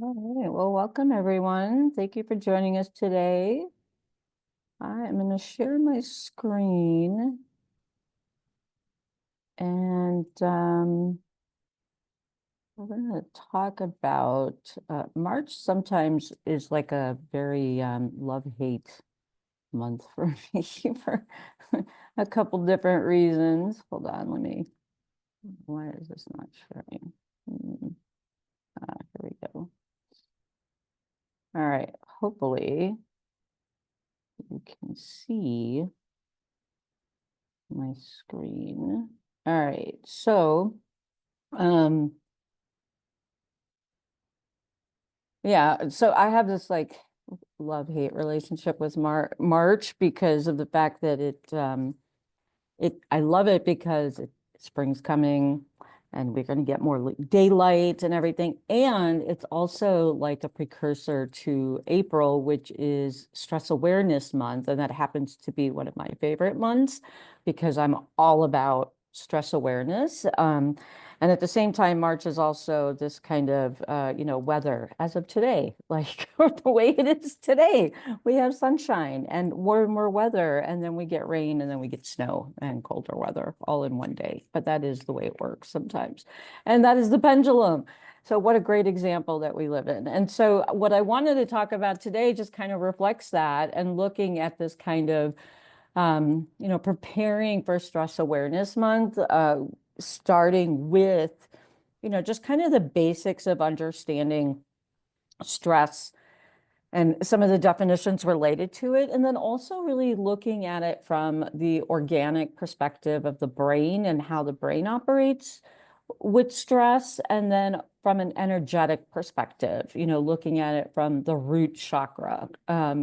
All right, well, welcome everyone. Thank you for joining us today. I'm going to share my screen and we're going to talk about March sometimes is like a very love-hate month for me for a couple different reasons. Hold on, why is this not sharing? Here we go. All right, hopefully you can see my screen. All right, so um yeah, so I have this like love-hate relationship with March because of the fact that I love it because spring's coming and we're going to get more daylight and everything. And it's also like a precursor to April, which is Stress Awareness Month. And that happens to be one of my favorite months because I'm all about stress awareness. And at the same time, March is also this kind of, weather as of today, like the way it is today. We have sunshine and warmer weather, and then we get rain, and then we get snow and colder weather all in one day. But that is the way it works sometimes. And that is the pendulum. So what a great example that we live in. And so what I wanted to talk about today just kind of reflects that and looking at this kind of, preparing for Stress Awareness Month, starting with, just kind of the basics of understanding stress and some of the definitions related to it. And then also really looking at it from the organic perspective of the brain and how the brain operates with stress. And then from an energetic perspective, looking at it from the root chakra,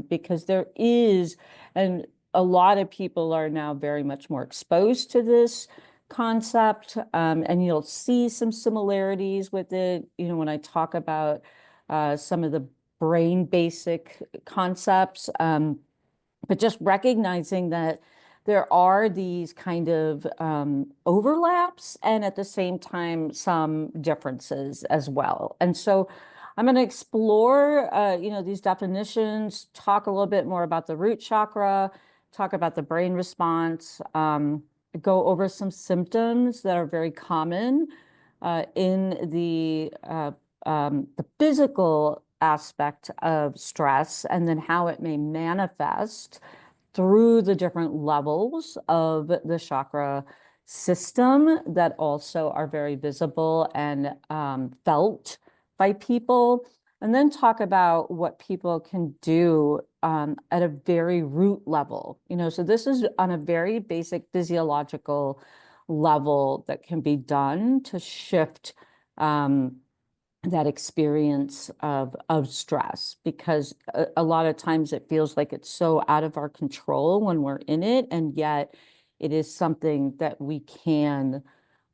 because there is, and a lot of people are now very much more exposed to this concept. And you'll see some similarities with it, when I talk about some of the brain basic concepts, but just recognizing that there are these kind of overlaps and at the same time some differences as well. And so I'm going to explore, these definitions, talk a little bit more about the root chakra, talk about the brain response, go over some symptoms that are very common in the physical aspect of stress, and then how it may manifest through the different levels of the chakra system that also are very visible and felt by people. And then talk about what people can do at a very root level. So this is on a very basic physiological level that can be done to shift that experience of stress, because a lot of times it feels like it's so out of our control when we're in it, and yet it is something that we can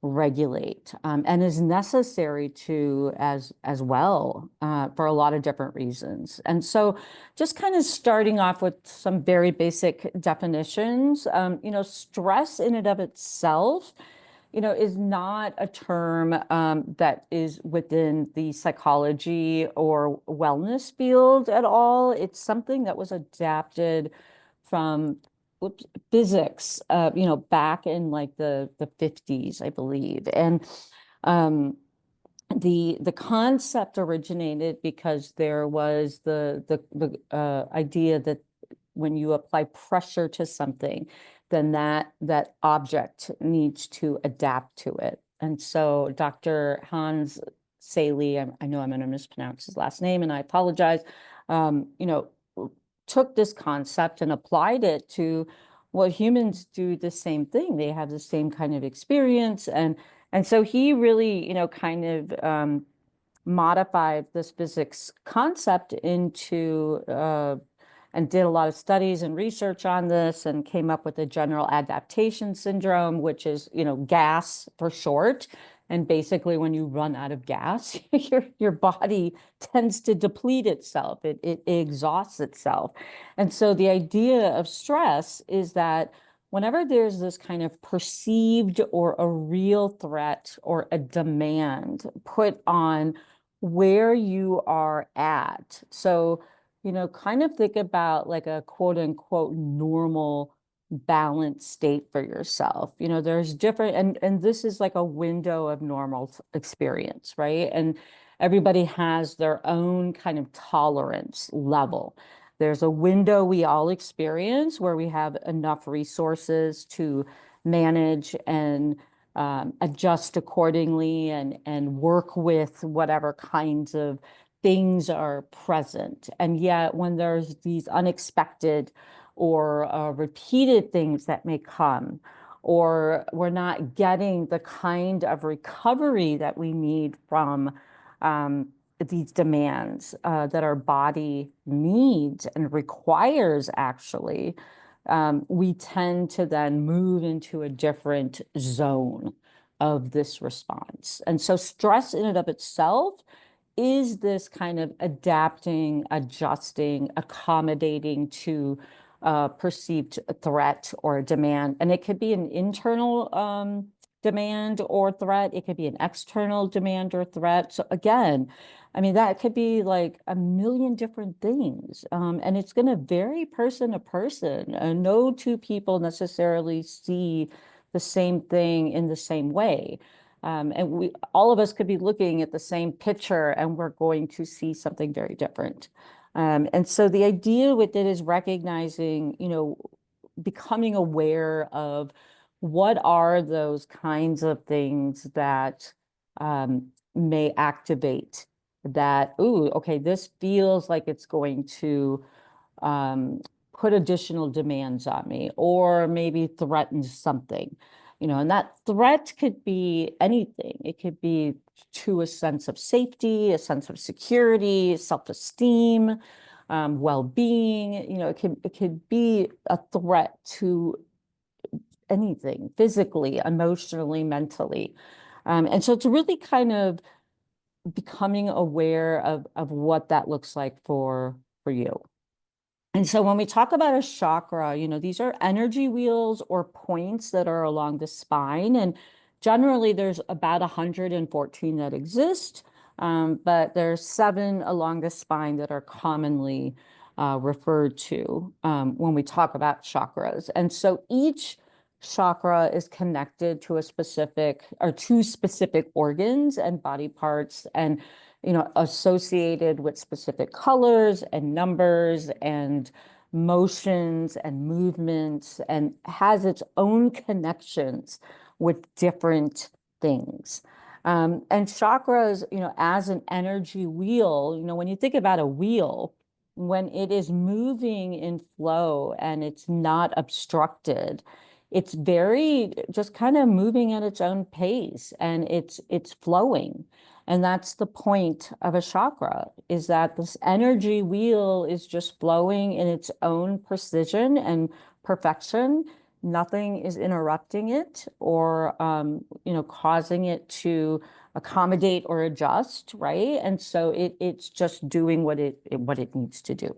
regulate, and is necessary to as well, for a lot of different reasons. And so just kind of starting off with some very basic definitions, stress in and of itself, is not a term that is within the psychology or wellness field at all. It's something that was adapted from physics, back in like the 50s, I believe. And the concept originated because there was the idea that when you apply pressure to something, then that object needs to adapt to it. And so Dr. Hans Saley, I know I'm going to mispronounce his last name, and I apologize, took this concept and applied it to, well, humans do the same thing. They have the same kind of experience. And so he really, kind of modified this physics concept into, and did a lot of studies and research on this and came up with the general adaptation syndrome, which is, gas for short. And basically, when you run out of gas, your body tends to deplete itself. It exhausts itself. And so the idea of stress is that whenever there's this kind of perceived or a real threat or a demand put on where you are at. So, kind of think about like a quote unquote normal balanced state for yourself. There's different, and this is like a window of normal experience, right? And everybody has their own kind of tolerance level. There's a window we all experience where we have enough resources to manage and adjust accordingly and work with whatever kinds of things are present. And yet, when there's these unexpected or repeated things that may come, or we're not getting the kind of recovery that we need from these demands that our body needs and requires, actually, we tend to then move into a different zone of this response. And so stress in and of itself is this kind of adapting, adjusting, accommodating to perceived threat or demand. And it could be an internal demand or threat. It could be an external demand or threat. So again, I mean, that could be like a million different things. And it's going to vary person to person. No two people necessarily see the same thing in the same way. And all of us could be looking at the same picture and we're going to see something very different. And so the idea with it is recognizing, becoming aware of what are those kinds of things that may activate that, ooh, okay, this feels like it's going to um, put additional demands on me, or maybe threatens something, and that threat could be anything. It could be to a sense of safety, a sense of security, self-esteem, well-being. It could be a threat to anything, physically, emotionally, mentally. And so it's really kind of becoming aware of what that looks like for you. And so when we talk about a chakra, these are energy wheels or points that are along the spine. And generally, there's about 114 that exist, but there's 7 along the spine that are commonly referred to when we talk about chakras. And so each chakra is connected to a specific or two specific organs and body parts, and associated with specific colors and numbers and motions and movements, and has its own connections with different things. And chakras, as an energy wheel, when you think about a wheel, when it is moving in flow and it's not obstructed, it's very just kind of moving at its own pace, and it's flowing. And that's the point of a chakra, is that this energy wheel is just flowing in its own precision and perfection. Nothing is interrupting it or, causing it to accommodate or adjust, right? And so it's just doing what it needs to do.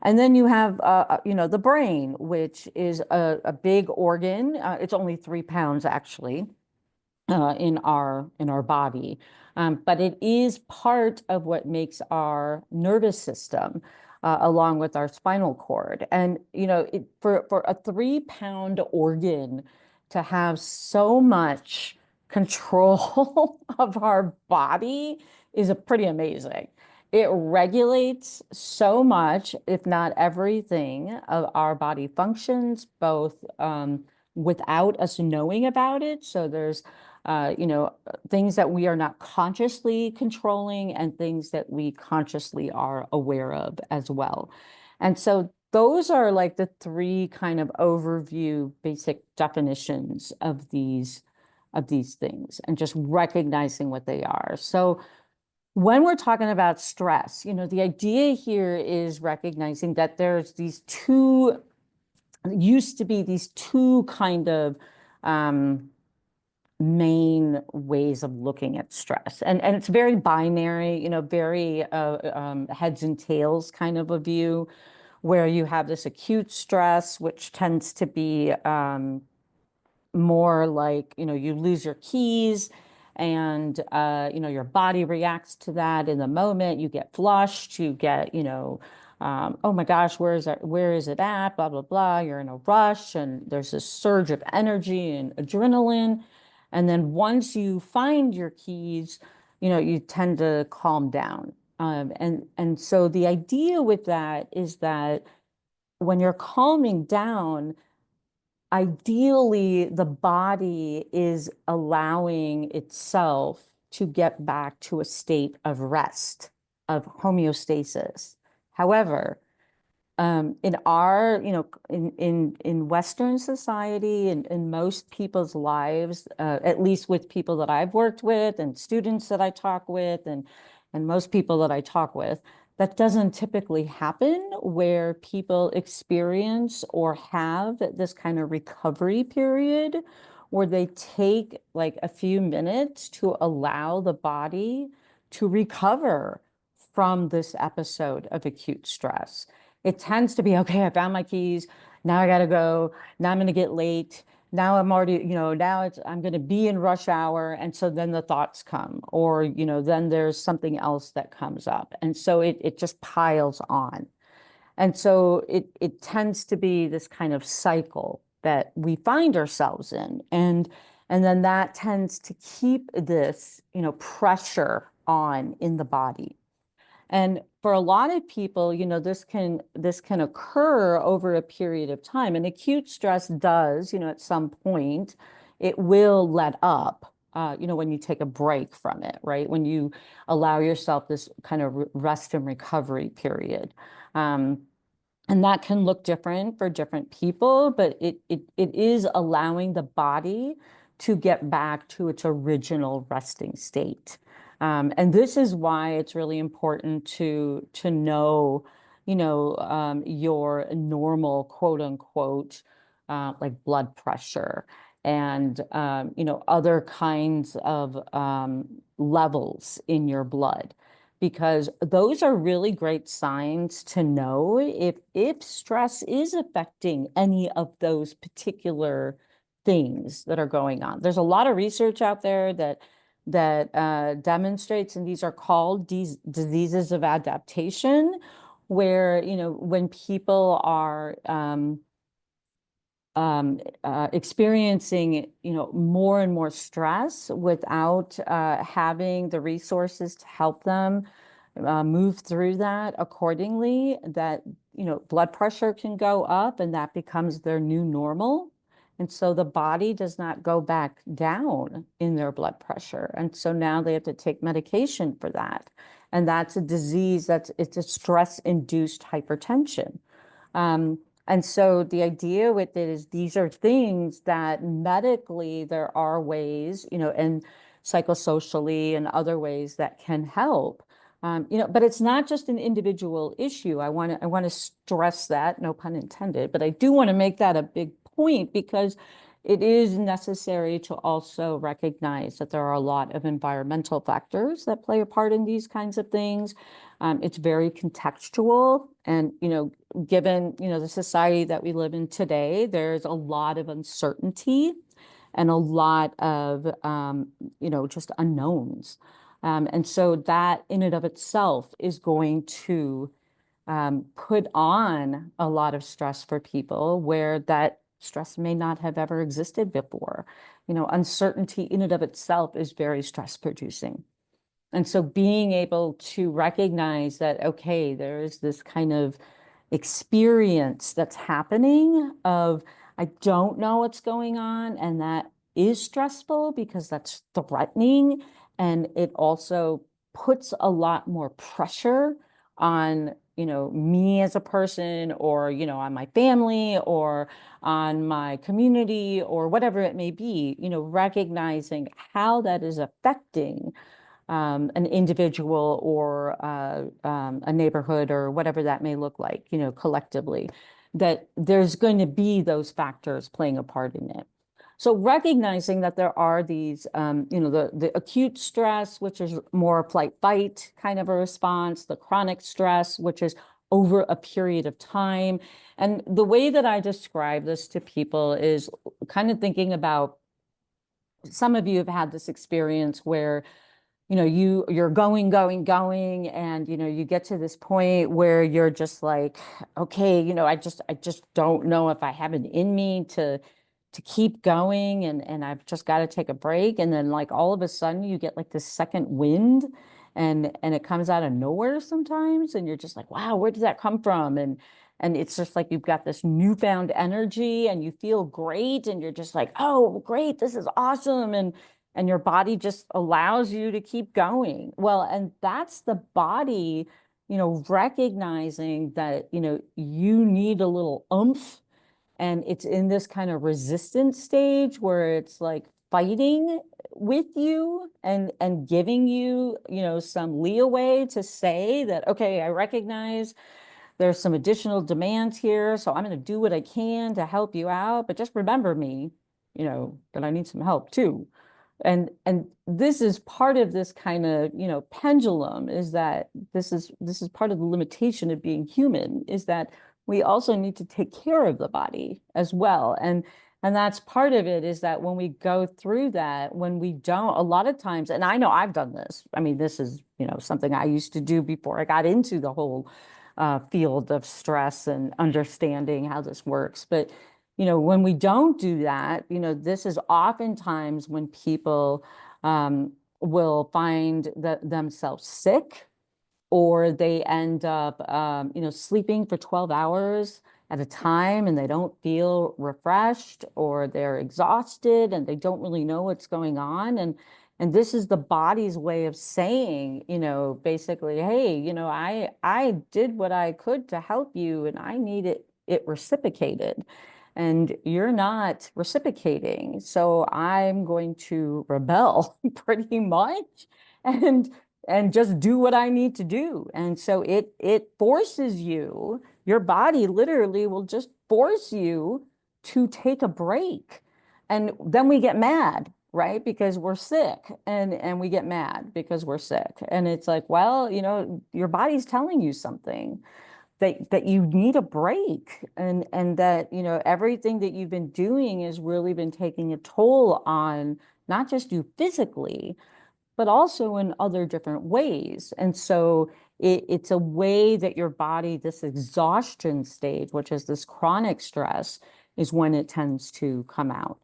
And then you have, the brain, which is a big organ. It's only 3 pounds, actually, in our body. But it is part of what makes our nervous system, along with our spinal cord. And, for a 3 pound organ to have so much control of our body is pretty amazing. It regulates so much, if not everything, of our body functions, both without us knowing about it. So there's things that we are not consciously controlling and things that we consciously are aware of as well. And so those are like the 3 kind of overview basic definitions of these things, and just recognizing what they are. So when we're talking about stress, the idea here is recognizing that there's used to be these 2 kind of main ways of looking at stress. And it's very binary, very heads and tails kind of a view, where you have this acute stress, which tends to be more like, you lose your keys and your body reacts to that in the moment. You get flushed, you get, oh my gosh, where is it at? Blah, blah, blah. You're in a rush, and there's this surge of energy and adrenaline. And then once you find your keys, you tend to calm down. And so the idea with that is that when you're calming down, ideally the body is allowing itself to get back to a state of rest, of homeostasis. However, in our, in Western society and in most people's lives, at least with people that I've worked with and students that I talk with and most people that I talk with, that doesn't typically happen where people experience or have this kind of recovery period where they take like a few minutes to allow the body to recover from this episode of acute stress. It tends to be, okay, I found my keys. Now I got to go. Now I'm going to get late. Now I'm already, now I'm going to be in rush hour. And so then the thoughts come, or, then there's something else that comes up. And so it just piles on. And so it tends to be this kind of cycle that we find ourselves in. And then that tends to keep this, pressure on in the body. And for a lot of people, this can occur over a period of time. And acute stress does, at some point, it will let up, when you take a break from it, right? When you allow yourself this kind of rest and recovery period. And that can look different for different people, but it is allowing the body to get back to its original resting state. And this is why it's really important to know, your normal, quote unquote, like blood pressure and, other kinds of levels in your blood, because those are really great signs to know if stress is affecting any of those particular things that are going on. There's a lot of research out there that demonstrates, and these are called diseases of adaptation, where when people are experiencing, more and more stress without having the resources to help them move through that accordingly, that, blood pressure can go up and that becomes their new normal. And so the body does not go back down in their blood pressure. And so now they have to take medication for that. And that's a disease it's a stress-induced hypertension. And so the idea with it is these are things that medically there are ways, and psychosocially and other ways that can help. But it's not just an individual issue. I want to stress that, no pun intended, but I do want to make that a big point because it is necessary to also recognize that there are a lot of environmental factors that play a part in these kinds of things. It's very contextual, and given the society that we live in today, there's a lot of uncertainty and a lot of just unknowns, and so that in and of itself is going to put on a lot of stress for people where that stress may not have ever existed before. Uncertainty in and of itself is very stress producing. And so being able to recognize that, okay, there is this kind of experience that's happening of, I don't know what's going on, and that is stressful because that's threatening. And it also puts a lot more pressure on, me as a person, or, on my family, or on my community, or whatever it may be, recognizing how that is affecting an individual or a neighborhood or whatever that may look like, collectively, that there's going to be those factors playing a part in it. So recognizing that there are these, the acute stress, which is more flight fight kind of a response, the chronic stress, which is over a period of time. And the way that I describe this to people is kind of thinking about some of you have had this experience where, you're going, and, you get to this point where you're just like, okay, I just don't know if I have it in me to keep going, and I've just got to take a break. And then like all of a sudden you get like this second wind, and it comes out of nowhere sometimes, and you're just like, wow, where did that come from? And it's just like you've got this newfound energy and you feel great, and you're just like, oh, great, this is awesome. And your body just allows you to keep going. Well, and that's the body, recognizing that, you need a little oomph, and it's in this kind of resistance stage where it's like fighting with you and giving you, some leeway to say that, okay, I recognize there's some additional demands here, so I'm going to do what I can to help you out, but just remember me, that I need some help too. And this is part of this kind of, pendulum, is that this is part of the limitation of being human, is that we also need to take care of the body as well. And that's part of it, is that when we go through that, when we don't, a lot of times, and I know I've done this. I mean, this is, something I used to do before I got into the whole field of stress and understanding how this works. But when we don't do that, this is oftentimes when people will find themselves sick, or they end up, sleeping for 12 hours at a time, and they don't feel refreshed, or they're exhausted and they don't really know what's going on. And this is the body's way of saying, basically, hey, I did what I could to help you, and I need it reciprocated. And you're not reciprocating. So I'm going to rebel pretty much, and just do what I need to do. And so it forces you, your body literally will just force you to take a break. And then we get mad, right? Because we're sick, and we get mad because we're sick. And it's like, well, your body's telling you something, that you need a break, and that, everything that you've been doing has really been taking a toll on not just you physically, but also in other different ways. And so it's a way that your body, this exhaustion stage, which is this chronic stress, is when it tends to come out.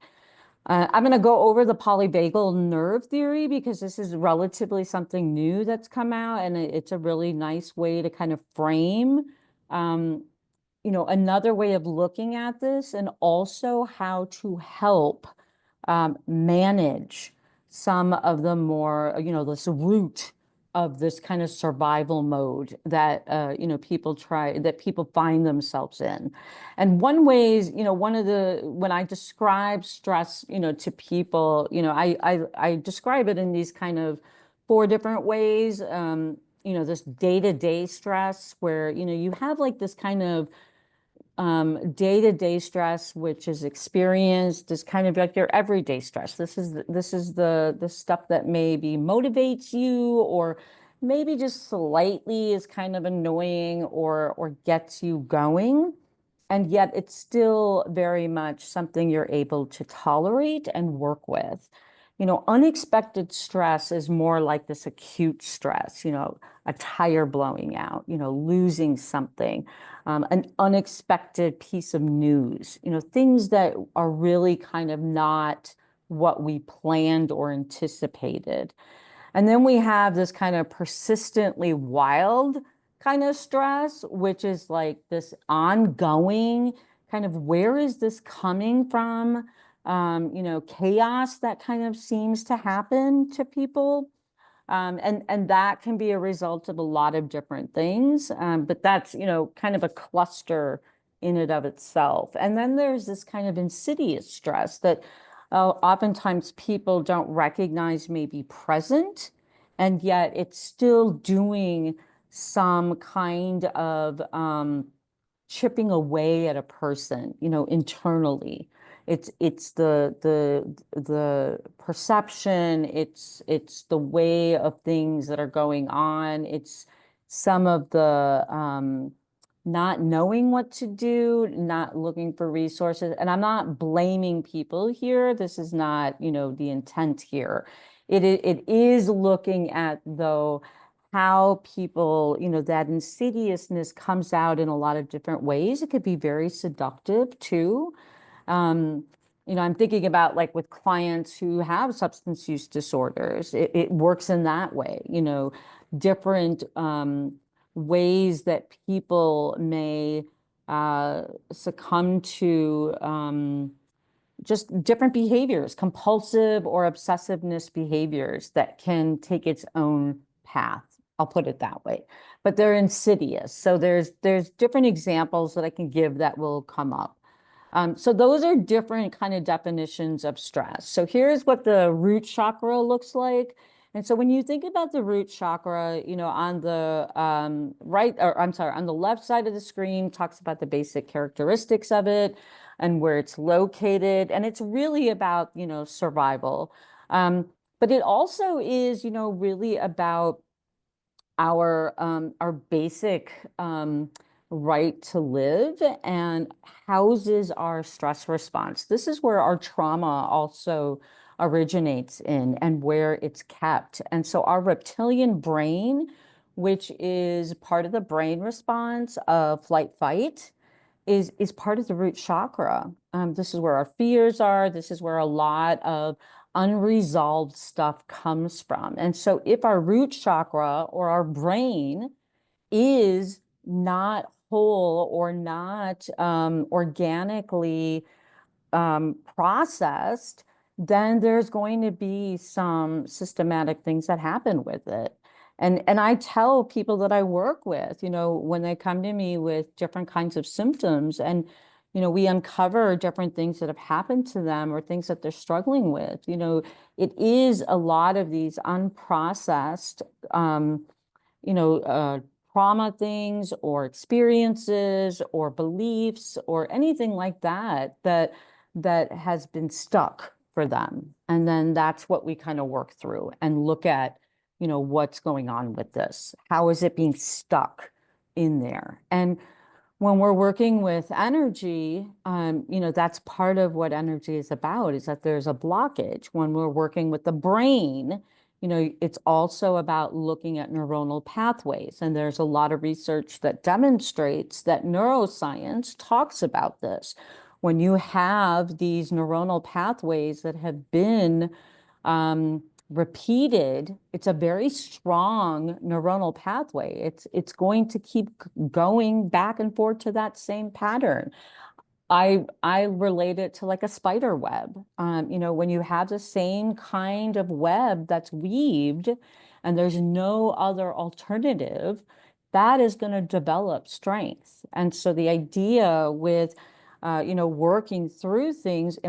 I'm going to go over the polyvagal nerve theory, because this is relatively something new that's come out, and it's a really nice way to kind of frame, um, another way of looking at this, and also how to help manage some of the more, this root of this kind of survival mode that, that people find themselves in. And one ways, when I describe stress, to people, I describe it in these kind of four different ways. This day-to-day stress, where, you have like this kind of day-to-day stress, which is experienced as kind of like your everyday stress. This is the stuff that maybe motivates you, or maybe just slightly is kind of annoying, or gets you going. And yet it's still very much something you're able to tolerate and work with. Unexpected stress is more like this acute stress, a tire blowing out, losing something, an unexpected piece of news, things that are really kind of not what we planned or anticipated. And then we have this kind of persistently wild kind of stress, which is like this ongoing kind of, where is this coming from? Chaos that kind of seems to happen to people. And that can be a result of a lot of different things. But that's, kind of a cluster in and of itself. And then there's this kind of insidious stress that oftentimes people don't recognize may be present, and yet it's still doing some kind of chipping away at a person, internally. It's the perception, it's the way of things that are going on. It's some of the not knowing what to do, not looking for resources. And I'm not blaming people here. This is not, the intent here. It is looking at, though, how people, that insidiousness comes out in a lot of different ways. It could be very seductive too. Um, I'm thinking about like with clients who have substance use disorders, it works in that way, different ways that people may succumb to just different behaviors, compulsive or obsessiveness behaviors that can take its own path. I'll put it that way. But they're insidious. So there's different examples that I can give that will come up. So those are different kind of definitions of stress. So here's what the root chakra looks like. And so when you think about the root chakra, on the right, or I'm sorry, on the left side of the screen talks about the basic characteristics of it and where it's located. And it's really about, survival. But it also is, really about our basic right to live and houses our stress response. This is where our trauma also originates in and where it's kept. And so our reptilian brain, which is part of the brain response of flight fight, is part of the root chakra. This is where our fears are. This is where a lot of unresolved stuff comes from. And so if our root chakra or our brain is not whole or not organically processed, then there's going to be some systematic things that happen with it. And I tell people that I work with, when they come to me with different kinds of symptoms and, we uncover different things that have happened to them or things that they're struggling with, it is a lot of these unprocessed, trauma things or experiences or beliefs or anything like that has been stuck for them. And then that's what we kind of work through and look at, what's going on with this. How is it being stuck in there? And when we're working with energy, that's part of what energy is about, is that there's a blockage. When we're working with the brain, it's also about looking at neuronal pathways. And there's a lot of research that demonstrates that neuroscience talks about this. When you have these neuronal pathways that have been repeated, it's a very strong neuronal pathway. It's going to keep going back and forth to that same pattern. I relate it to like a spider web. When you have the same kind of web that's weaved and there's no other alternative, that is going to develop strength. And so the idea with working through things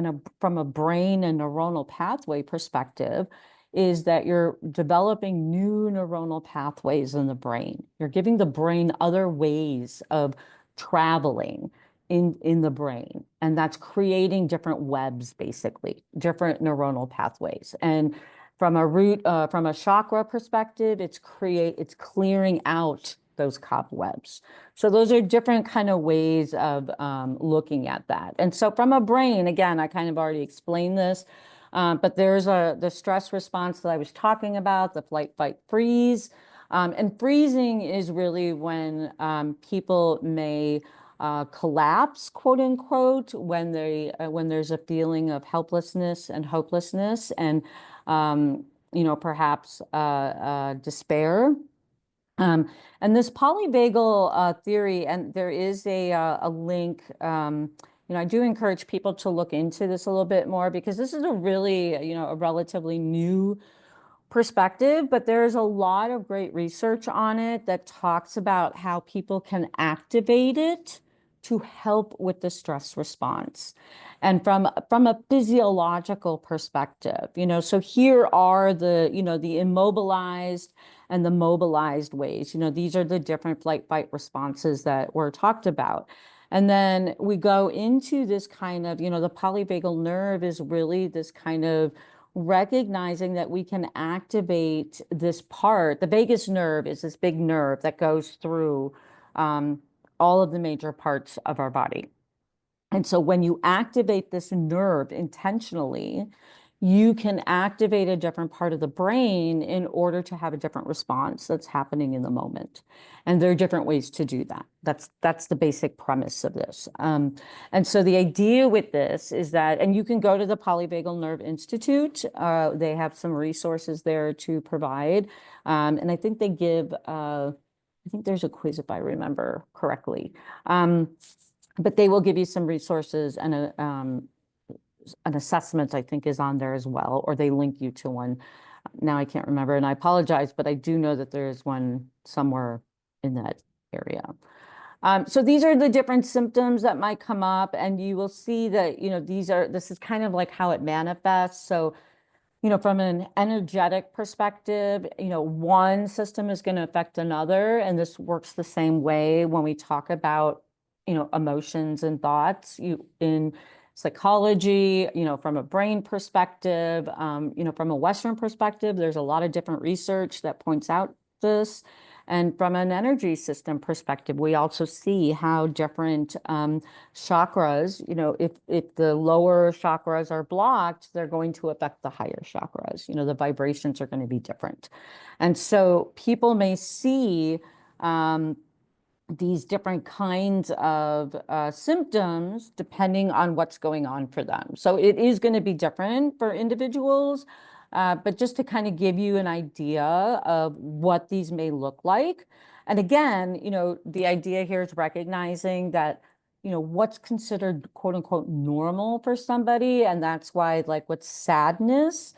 from a brain and neuronal pathway perspective is that you're developing new neuronal pathways in the brain. You're giving the brain other ways of traveling in the brain. And that's creating different webs, basically, different neuronal pathways. And from a chakra perspective, it's clearing out those cobwebs. So those are different kind of ways of looking at that. And so from a brain, again, I kind of already explained this, but there's the stress response that I was talking about, the flight, fight, freeze. And freezing is really when people may collapse, quote unquote, when there's a feeling of helplessness and hopelessness and perhaps despair. And this polyvagal theory, and there is a link. I do encourage people to look into this a little bit more because this is a really, a relatively new perspective, but there's a lot of great research on it that talks about how people can activate it to help with the stress response. And from a physiological perspective, so here are the immobilized and the mobilized ways. These are the different flight fight responses that were talked about. And then we go into this kind of, the polyvagal nerve is really this kind of recognizing that we can activate this part. The vagus nerve is this big nerve that goes through all of the major parts of our body. And so when you activate this nerve intentionally, you can activate a different part of the brain in order to have a different response that's happening in the moment. And there are different ways to do that. That's the basic premise of this. And so the idea with this is that, and you can go to the Polyvagal Nerve Institute. They have some resources there to provide. And I think they give, I think there's a quiz if I remember correctly. But they will give you some resources and an assessment, I think, is on there as well, or they link you to one. Now I can't remember, and I apologize, but I do know that there is one somewhere in that area. So these are the different symptoms that might come up, and you will see that, this is kind of like how it manifests. So, from an energetic perspective, one system is going to affect another, and this works the same way when we talk about emotions and thoughts. In psychology, from a brain perspective, from a Western perspective, there's a lot of different research that points out this. And from an energy system perspective, we also see how different chakras, if the lower chakras are blocked, they're going to affect the higher chakras. The vibrations are going to be different. And so people may see these different kinds of symptoms depending on what's going on for them. So it is going to be different for individuals, but just to kind of give you an idea of what these may look like. And again, the idea here is recognizing that, what's considered quote unquote normal for somebody. And that's why, like with sadness,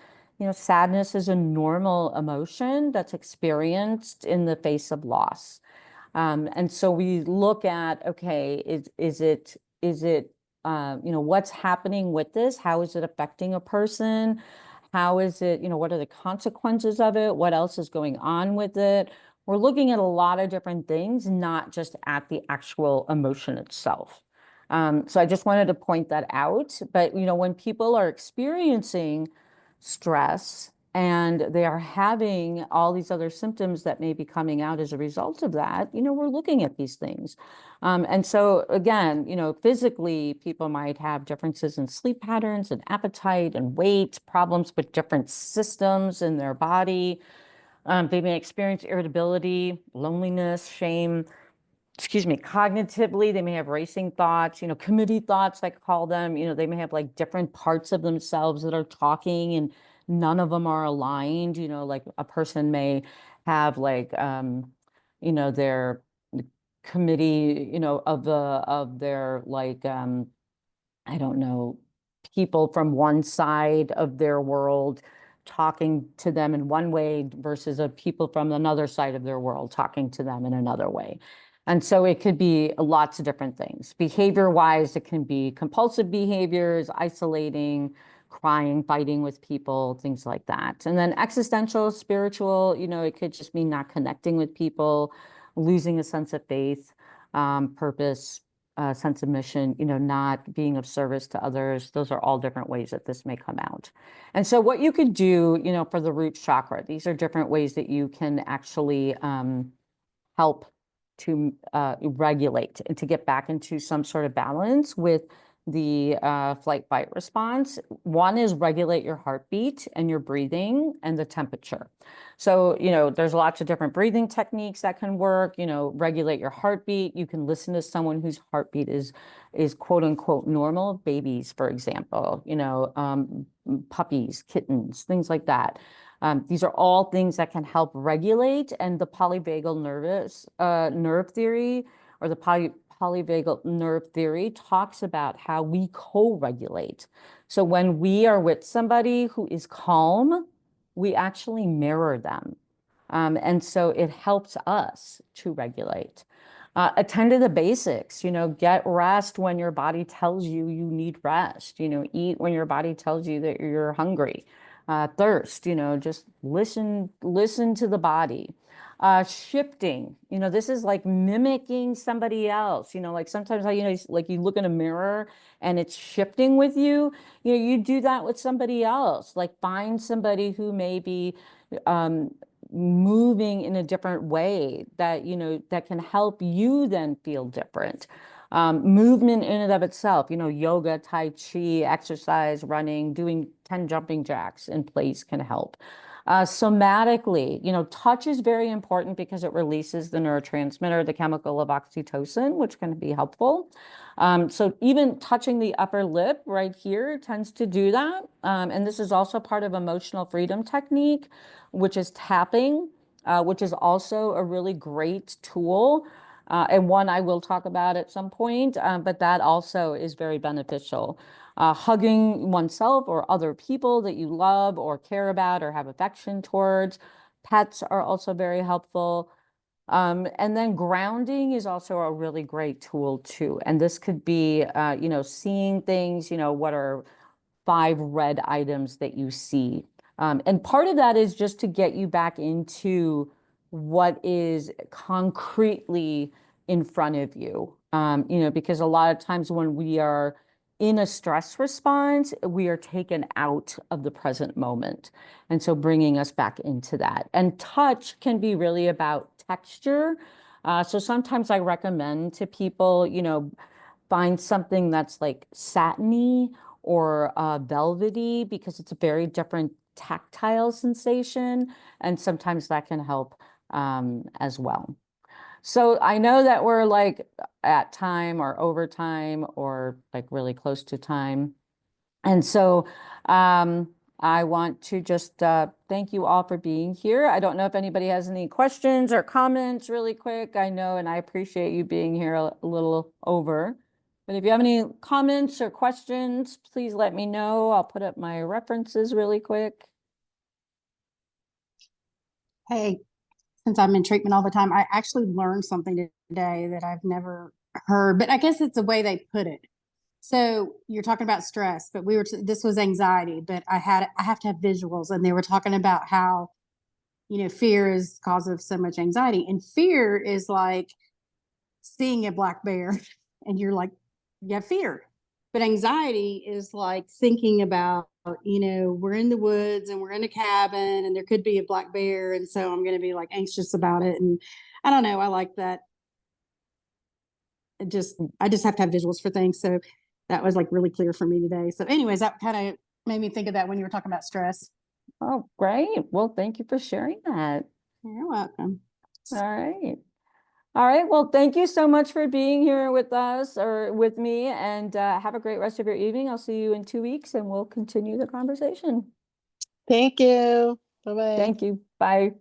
sadness is a normal emotion that's experienced in the face of loss. And so we look at, okay, is it, what's happening with this? How is it affecting a person? How is it, what are the consequences of it? What else is going on with it? We're looking at a lot of different things, not just at the actual emotion itself. So I just wanted to point that out. But, when people are experiencing stress, and they are having all these other symptoms that may be coming out as a result of that, we're looking at these things. And so again, physically, people might have differences in sleep patterns and appetite and weight, problems with different systems in their body. They may experience irritability, loneliness, shame, cognitively, they may have racing thoughts, committee thoughts, I call them, they may have like different parts of themselves that are talking and none of them are aligned, like a person may have like, their committee, of their like, I don't know, people from one side of their world talking to them in one way versus a people from another side of their world talking to them in another way. And so it could be lots of different things. Behavior-wise, it can be compulsive behaviors, isolating, crying, fighting with people, things like that. And then existential, spiritual, it could just mean not connecting with people, losing a sense of faith, purpose, sense of mission, not being of service to others. Those are all different ways that this may come out. And so what you could do, for the root chakra, these are different ways that you can actually help to regulate and to get back into some sort of balance with the flight fight response. One is regulate your heartbeat and your breathing and the temperature. So, there's lots of different breathing techniques that can work, regulate your heartbeat. You can listen to someone whose heartbeat is quote unquote normal, babies, for example, puppies, kittens, things like that. These are all things that can help regulate, and the polyvagal nerve theory, or the polyvagal nerve theory, talks about how we co-regulate. So when we are with somebody who is calm, we actually mirror them. And so it helps us to regulate. Attend to the basics, get rest when your body tells you you need rest, eat when your body tells you that you're hungry. Thirst, just listen to the body. Shifting, this is like mimicking somebody else, like sometimes how, like you look in a mirror and it's shifting with you, you do that with somebody else, like find somebody who may be moving in a different way that, that can help you then feel different. Movement in and of itself, yoga, tai chi, exercise, running, doing 10 jumping jacks in place can help. Somatically, touch is very important because it releases the neurotransmitter, the chemical of oxytocin, which can be helpful. So even touching the upper lip right here tends to do that. And this is also part of emotional freedom technique, which is tapping, which is also a really great tool. And one I will talk about at some point, but that also is very beneficial. Hugging oneself or other people that you love or care about or have affection towards. Pets are also very helpful. And then grounding is also a really great tool too. And this could be, seeing things, what are 5 red items that you see. And part of that is just to get you back into what is concretely in front of you. Because a lot of times when we are in a stress response, we are taken out of the present moment. And so bringing us back into that. And touch can be really about texture. So sometimes I recommend to people, find something that's like satiny or velvety because it's a very different tactile sensation. And sometimes that can help as well. So I know that we're like at time or over time or like really close to time. And so I want to just thank you all for being here. I don't know if anybody has any questions or comments really quick. I know, and I appreciate you being here a little over. But if you have any comments or questions, please let me know. I'll put up my references really quick. Hey, since I'm in treatment all the time, I actually learned something today that I've never heard, but I guess it's the way they put it. So you're talking about stress, but this was anxiety, but I have to have visuals, and they were talking about how, fear is cause of so much anxiety, and fear is like seeing a black bear and you're like, you have fear. But anxiety is like thinking about, we're in the woods and we're in a cabin and there could be a black bear. And so I'm going to be like anxious about it. And I don't know. I like that. I just have to have visuals for things. So that was like really clear for me today. So anyways, that kind of made me think of that when you were talking about stress. Oh, great. Well, thank you for sharing that. You're welcome. All right. All right. Well, thank you so much for being here with us or with me, and have a great rest of your evening. I'll see you in 2 weeks and we'll continue the conversation. Thank you. Bye-bye. Thank you. Bye.